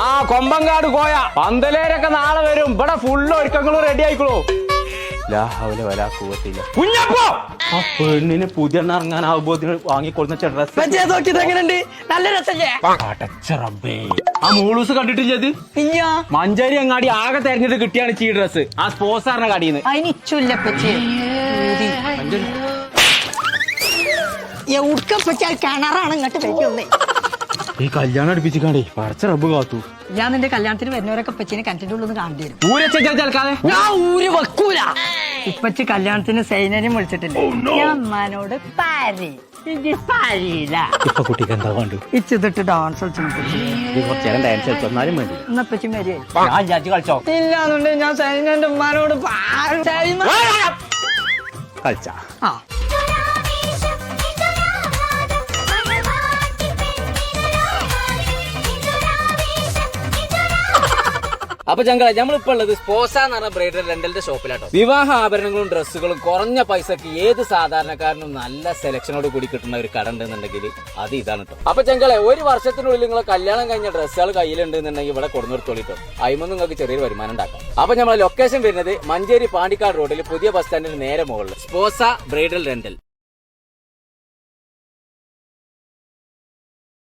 ആ കൊമ്പങ്കാട് കോയ പന്തലേരൊക്കെ നാളെ വരും. ഇവിടെ ഫുള്ള് ഒരുക്കങ്ങളും റെഡി ആയിക്കോളൂ. കുഞ്ഞപ്പോ ആ പെണ്ണിന് പുതിയ ഇറങ്ങാനാവുമ്പോ വാങ്ങിക്കൊടുന്ന ഡ്രസ് നല്ല രസല്ലേ? ആ മൂളൂസ് കണ്ടിട്ടില്ലത്? മഞ്ചേരി അങ്ങാടി ആകെ തെരഞ്ഞെടുത്ത് കിട്ടിയാണ് ഈ ഡ്രസ്. ആ സ്പോർട്സാറിന്റെ കടയിന്ന്. കിണറാണ് ഇങ്ങോട്ട് വരുന്നേ. ഈ കല്യാണം അടുപ്പിച്ചിക്കാണ്ടേ പറിച്ച റബ്ബ് കാത്തു. ഞാൻ നിന്റെ കല്യാണത്തിന് വരുന്നവരൊക്കെ പച്ചിനെ കണ്ടിട്ട് ഉള്ളൊന്ന് കാണേണ്ടി വരും. ഊരച്ചേൽക്കാതെ ഞാൻ ഊര് വെക്കൂല. ഇപ്പച്ചി കല്യാണത്തിന് സൈനനെയും വിളിച്ചിട്ടില്ല. ഞാൻ അമ്മാനോട് ഇപ്പൊ കുട്ടിക്ക് എന്താ വേണ്ടു? ഇച്ചിട്ട് ഡാൻസ് കുറച്ചേരം ഡാൻസ് കളിച്ചോന്നാലും വേണ്ടി. ഇന്നപ്പച്ചി മരിയായി ഞാൻ ജാജ് കളിച്ചോ? ഇല്ലാന്നുണ്ടെങ്കിൽ ഞാൻ സൈനന്റെ ഉമ്മാനോട് കളിച്ച ആ അപ്പൊ ചങ്കള നമ്മളിപ്പോ ഉള്ളത് സ്പോസ എന്ന് പറഞ്ഞ ബ്രൈഡൽ റെന്റലിന്റെ ഷോപ്പിലാട്ടോ. വിവാഹ ആഭരണങ്ങളും ഡ്രസ്സുകളും കുറഞ്ഞ പൈസക്ക് ഏത് സാധാരണക്കാരനും നല്ല സെലക്ഷനോട് കൂടി കിട്ടുന്ന ഒരു കട ഉണ്ടെന്നുണ്ടെങ്കിൽ അത് ഇതാണ് കേട്ടോ. അപ്പൊ ചങ്കളെ ഒരു വർഷത്തിനുള്ളിൽ നിങ്ങളെ കല്യാണം കഴിഞ്ഞ ഡ്രസ്സുകൾ കയ്യിലുണ്ടെന്നുണ്ടെങ്കിൽ ഇവിടെ കൊടുന്നെടുത്തോളിട്ടോ. അതിമൊന്നും നിങ്ങൾക്ക് ചെറിയൊരു വരുമാനം ഉണ്ടാക്കാം. അപ്പൊ നമ്മളെ ലൊക്കേഷൻ വരുന്നത് മഞ്ചേരി പാണ്ടിക്കാട് റോഡിൽ പുതിയ ബസ് സ്റ്റാൻഡിന് നേരെ മുകളിൽ സ്പോസ ബ്രൈഡൽ റെന്റൽ.